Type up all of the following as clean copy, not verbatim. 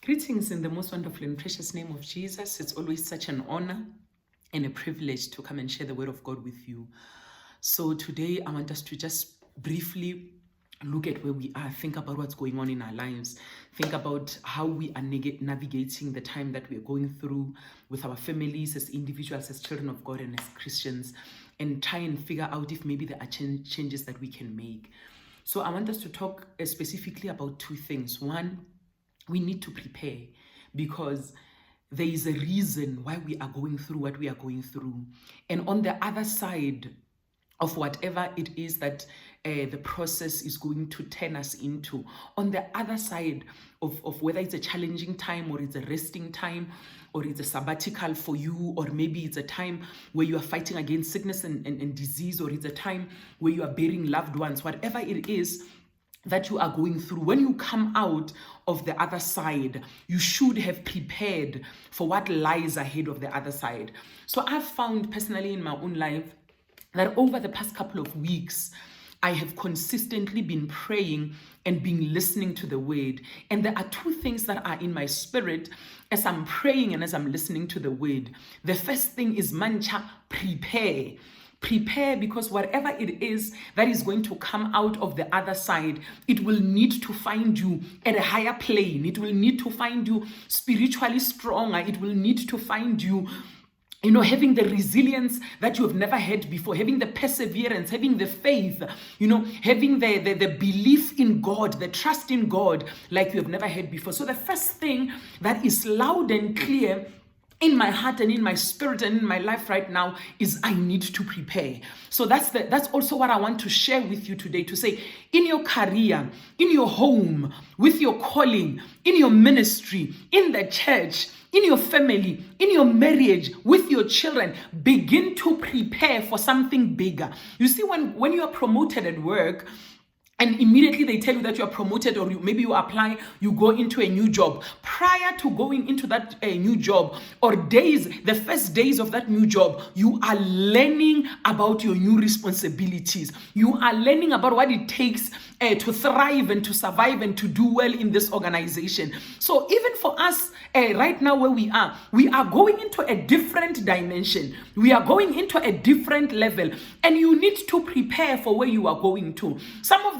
Greetings in the most wonderful and precious name of Jesus. It's always such an honor and a privilege to come and share the word of God with you. So today I want us to just briefly look at where we are, think about what's going on in our lives, think about how we are navigating the time that we are going through with our families, as individuals, as children of God, and as Christians, and try and figure out if maybe there are changes that we can make. So I want us to talk specifically about two things. One, we need to prepare, because there is a reason why we are going through what we are going through. And on the other side of whatever it is that the process is going to turn us into, on the other side of whether it's a challenging time or it's a resting time or it's a sabbatical for you, or maybe it's a time where you are fighting against sickness and disease, or it's a time where you are burying loved ones, whatever it is that you are going through, when you come out of the other side, you should have prepared for what lies ahead of the other side. So I've found personally in my own life that over the past couple of weeks, I have consistently been praying and been listening to the word. And there are two things that are in my spirit as I'm praying and as I'm listening to the word. The first thing is, Mantsha, prepare. Prepare, because whatever it is that is going to come out of the other side, it will need to find you at a higher plane. It will need to find you spiritually stronger. It will need to find you, having the resilience that you have never had before, having the perseverance, having the faith, having the belief in God, the trust in God like you have never had before. So the first thing that is loud and clear in my heart and in my spirit and in my life right now is I need to prepare. So that's also what I want to share with you today, to say, in your career, in your home, with your calling, in your ministry, in the church, in your family, in your marriage, with your children, begin to prepare for something bigger. You see, when you are promoted at work, and immediately they tell you that you are promoted, or maybe you apply, you go into a new job. Prior to going into that new job, or the first days of that new job, you are learning about your new responsibilities. You are learning about what it takes to thrive and to survive and to do well in this organization. So even for us right now where we are going into a different dimension. We are going into a different level, and you need to prepare for where you are going to. Some of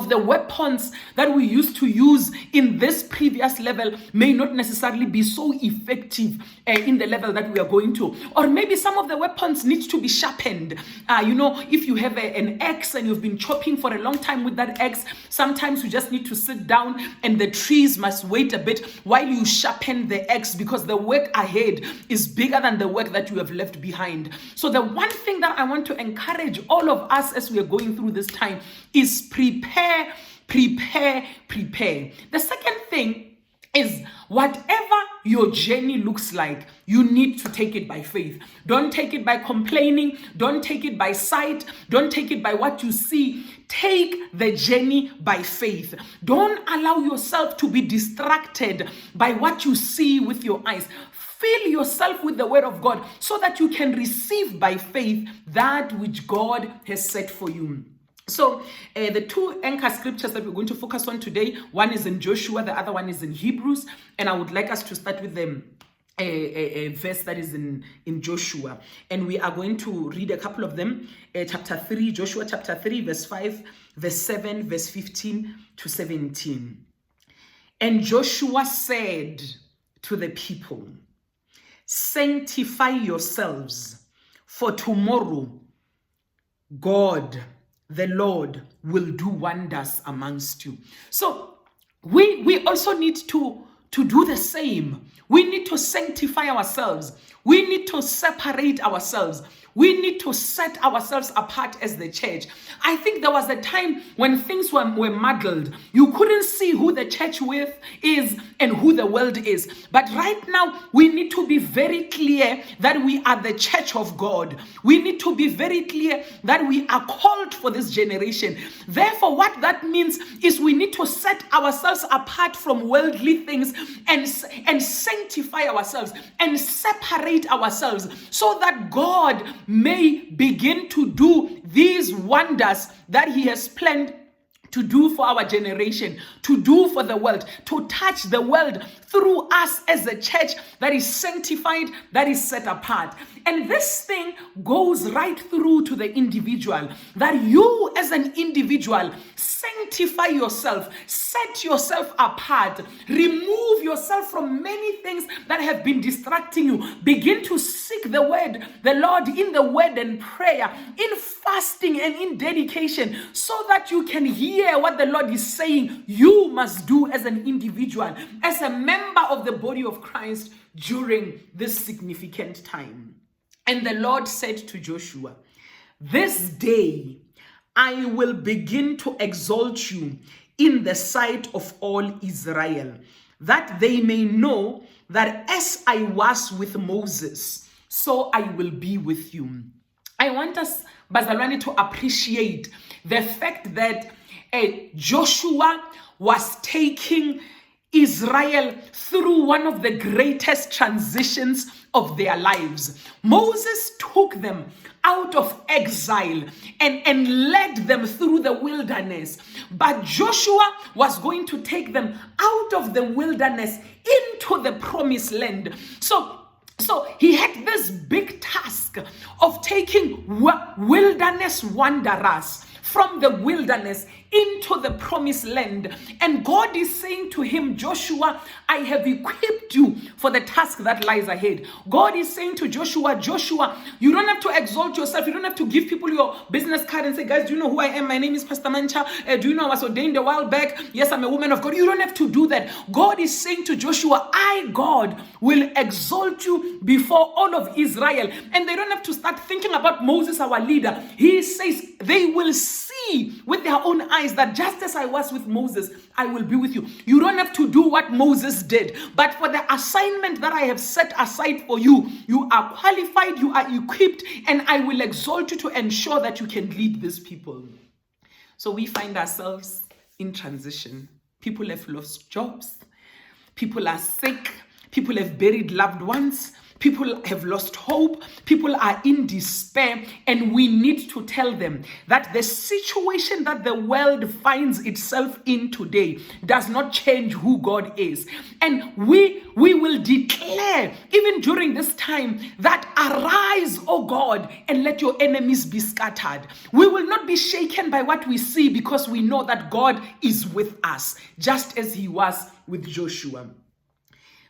the weapons that we used to use in this previous level may not necessarily be so effective in the level that we are going to. Or maybe some of the weapons need to be sharpened. If you have an axe and you've been chopping for a long time with that axe, sometimes you just need to sit down and the trees must wait a bit while you sharpen the axe, because the work ahead is bigger than the work that you have left behind. So the one thing that I want to encourage all of us as we are going through this time is prepare. The second thing is, whatever your journey looks like, you need to take it by faith. Don't take it by complaining. Don't take it by sight. Don't take it by what you see. Take the journey by faith. Don't allow yourself to be distracted by what you see with your eyes. Fill yourself with the word of God so that you can receive by faith that which God has set for you. So the two anchor scriptures that we're going to focus on today, one is in Joshua, the other one is in Hebrews, and I would like us to start with a verse that is in Joshua, and we are going to read a couple of them. Chapter 3, Joshua chapter 3, verse 5, verse 7, verse 15 to 17. And Joshua said to the people, "Sanctify yourselves, for tomorrow God the Lord will do wonders amongst you." So we also need to do the same. We need to sanctify ourselves. We need to separate ourselves. We need to set ourselves apart as the church. I think there was a time when things were muddled. You couldn't see who the church is and who the world is. But right now, we need to be very clear that we are the church of God. We need to be very clear that we are called for this generation. Therefore, what that means is we need to set ourselves apart from worldly things and sanctify ourselves and separate ourselves so that God may begin to do these wonders that He has planned to do for our generation, to do for the world, to touch the world through us as a church that is sanctified, that is set apart. And this thing goes right through to the individual, that you as an individual sanctify yourself, set yourself apart, remove yourself from many things that have been distracting you. Begin to seek the word, the Lord in the word and prayer, in fasting and in dedication, so that you can hear what the Lord is saying you must do as an individual, as a member of the body of Christ during this significant time. And the Lord said to Joshua, "This day I will begin to exalt you in the sight of all Israel, that they may know that as I was with Moses, so I will be with you." I want us, Bazalwane, to appreciate the fact that Joshua was taking Israel through one of the greatest transitions of their lives. Moses took them out of exile and led them through the wilderness. But Joshua was going to take them out of the wilderness into the promised land. So he had this big task of taking wilderness wanderers from the wilderness into the promised land. And God is saying to him, "Joshua, I have equipped you for the task that lies ahead." God is saying to Joshua, "Joshua, you don't have to exalt yourself. You don't have to give people your business card and say, 'Guys, do you know who I am? My name is Pastor Mantsha. Do you know I was ordained a while back? Yes, I'm a woman of God.'" You don't have to do that. God is saying to Joshua, "I, God, will exalt you before all of Israel." And they don't have to start thinking about Moses, our leader. He says they will see with their own eyes that just as I was with Moses, I will be with you. You don't have to do what Moses did, but for the assignment that I have set aside for you, you are qualified, you are equipped, and I will exalt you to ensure that you can lead these people. So we find ourselves in transition. People have lost jobs, people are sick, people have buried loved ones, people have lost hope, people are in despair, and we need to tell them that the situation that the world finds itself in today does not change who God is. And we will declare, even during this time, that arise, O God, and let your enemies be scattered. We will not be shaken by what we see, because we know that God is with us, just as he was with Joshua.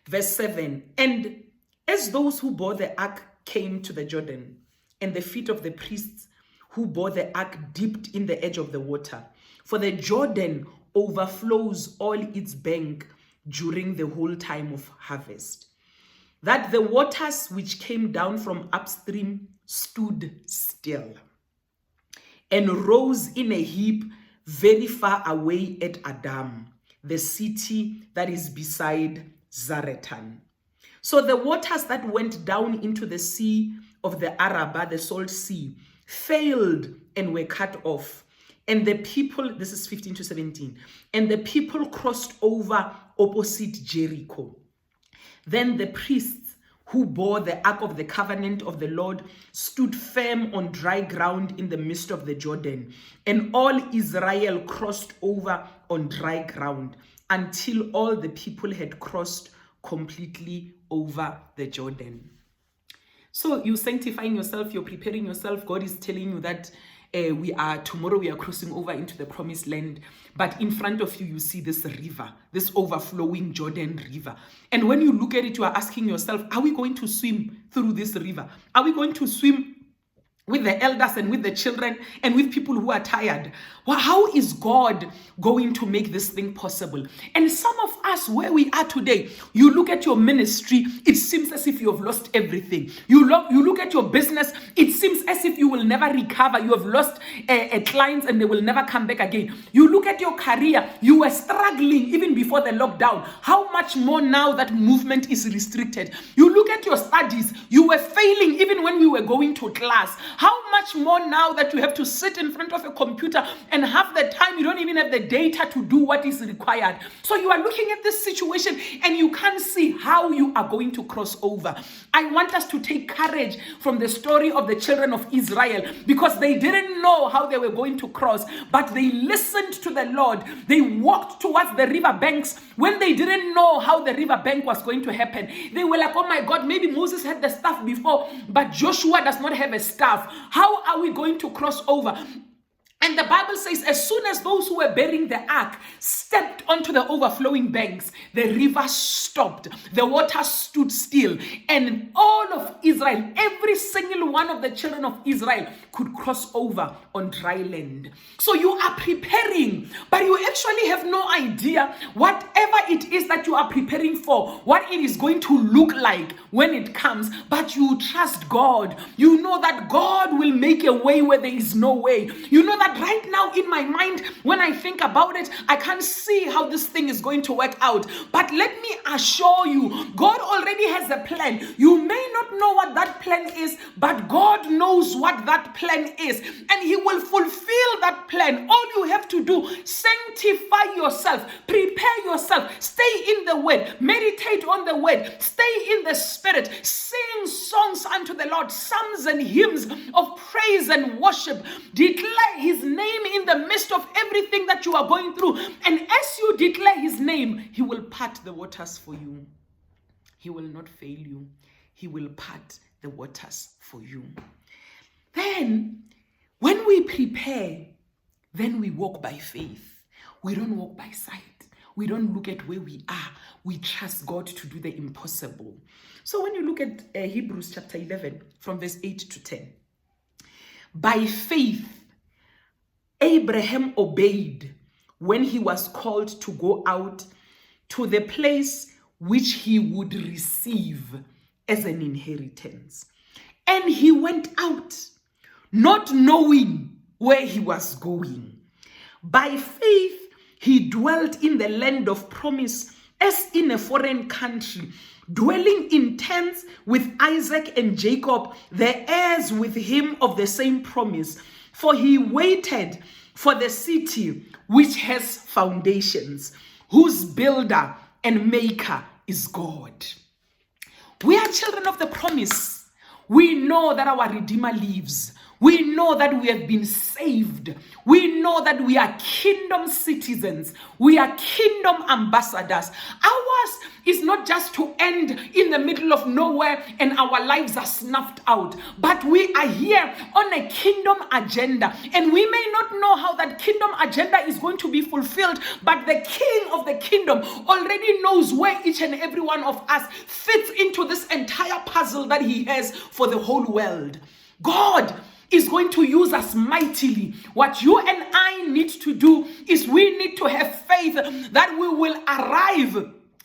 Verse 7, "And as those who bore the ark came to the Jordan, and the feet of the priests who bore the ark dipped in the edge of the water, for the Jordan overflows all its bank during the whole time of harvest, that the waters which came down from upstream stood still, and rose in a heap very far away at Adam, the city that is beside Zaretan. So the waters that went down into the sea of the Arabah, the salt sea, failed and were cut off. And the people," this is 15 to 17, "and the people crossed over opposite Jericho. Then the priests who bore the ark of the covenant of the Lord stood firm on dry ground in the midst of the Jordan. And all Israel crossed over on dry ground until all the people had crossed completely over the Jordan." So you're sanctifying yourself, you're preparing yourself. God is telling you that tomorrow we are crossing over into the promised land. But in front of you, you see this river, this overflowing Jordan River. And when you look at it, you are asking yourself, are we going to swim through this river? Are we going to swim with the elders and with the children and with people who are tired? Well, how is God going to make this thing possible? And some of us, where we are today, you look at your ministry, it seems as if you have lost everything. You look at your business, it seems as if you will never recover. You have lost clients and they will never come back again. You look at your career, you were struggling even before the lockdown. How much more now that movement is restricted? You look at your studies, you were failing even when we were going to class. How much more now that you have to sit in front of a computer and half the time you don't even have the data to do what is required. So you are looking at this situation and you can't see how you are going to cross over. I want us to take courage from the story of the children of Israel, because they didn't know how they were going to cross, but they listened to the Lord. They walked towards the river banks when they didn't know how the river bank was going to happen. They were like, oh my God, maybe Moses had the staff before, but Joshua does not have a staff. How are we going to cross over? And the Bible says, as soon as those who were bearing the ark stepped onto the overflowing banks, the river stopped, the water stood still, and all of Israel, every single one of the children of Israel could cross over on dry land. So you are preparing, but you actually have no idea whatever it is that you are preparing for, what it is going to look like when it comes, but you trust God. You know that God will make a way where there is no way. You know that right now in my mind, when I think about it, I can't see how this thing is going to work out. But let me assure you, God already has a plan. You may not know what that plan is, but God knows what that plan is, and He will fulfill that plan. All you have to do, sanctify yourself, prepare yourself, stay in the Word, meditate on the Word, stay in the Spirit, sing songs unto the Lord, psalms and hymns of praise and worship. Declare His name in the midst of everything that you are going through. And as you declare His name, He will part the waters for you. He will not fail you. He will part the waters for you. Then, when we prepare, then we walk by faith. We don't walk by sight. We don't look at where we are. We trust God to do the impossible. So when you look at Hebrews chapter 11, from verse 8 to 10, by faith, Abraham obeyed when he was called to go out to the place which he would receive as an inheritance. And he went out, not knowing where he was going. By faith, he dwelt in the land of promise as in a foreign country, dwelling in tents with Isaac and Jacob, the heirs with him of the same promise. For he waited for the city which has foundations, whose builder and maker is God. We are children of the promise. We know that our Redeemer lives. We know that we have been saved. We know that we are kingdom citizens. We are kingdom ambassadors. Ours is not just to end in the middle of nowhere and our lives are snuffed out. But we are here on a kingdom agenda. And we may not know how that kingdom agenda is going to be fulfilled, but the King of the kingdom already knows where each and every one of us fits into this entire puzzle that He has for the whole world. God is going to use us mightily. What you and I need to do is we need to have faith that we will arrive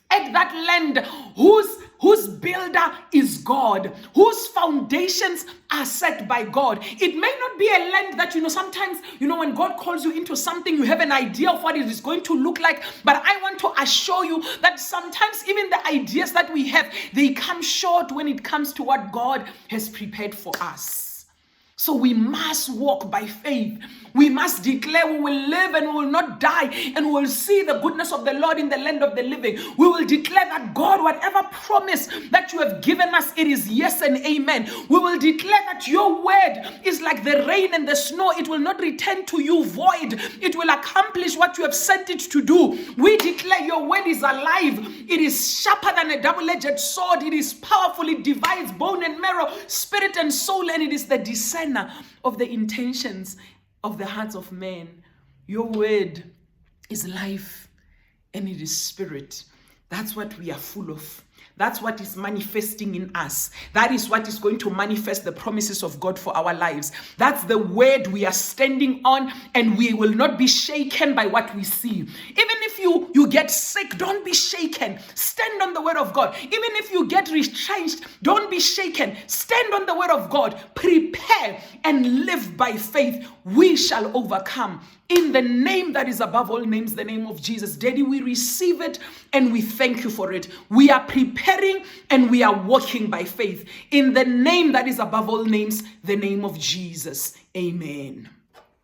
at that land whose builder is God, whose foundations are set by God. It may not be a land that, sometimes, when God calls you into something, you have an idea of what it is going to look like. But I want to assure you that sometimes even the ideas that we have, they come short when it comes to what God has prepared for us. So we must walk by faith. We must declare we will live and we will not die, and we will see the goodness of the Lord in the land of the living. We will declare that God, whatever promise that you have given us, it is yes and amen. We will declare that your word is like the rain and the snow. It will not return to you void. It will accomplish what you have sent it to do. We declare your word is alive. It is sharper than a double-edged sword. It is powerful. It divides bone and marrow, spirit and soul, and it is the discerner of the intentions of the hearts of men. Your word is life and it is spirit. That's what we are full of. That's what is manifesting in us. That is what is going to manifest the promises of God for our lives. That's the word we are standing on, and we will not be shaken by what we see. Even if if you get sick, don't be shaken. Stand on the word of God. Even if you get retrenched, don't be shaken. Stand on the word of God. Prepare and live by faith. We shall overcome. In the name that is above all names, the name of Jesus. Daddy, we receive it and we thank you for it. We are preparing and we are walking by faith. In the name that is above all names, the name of Jesus. Amen.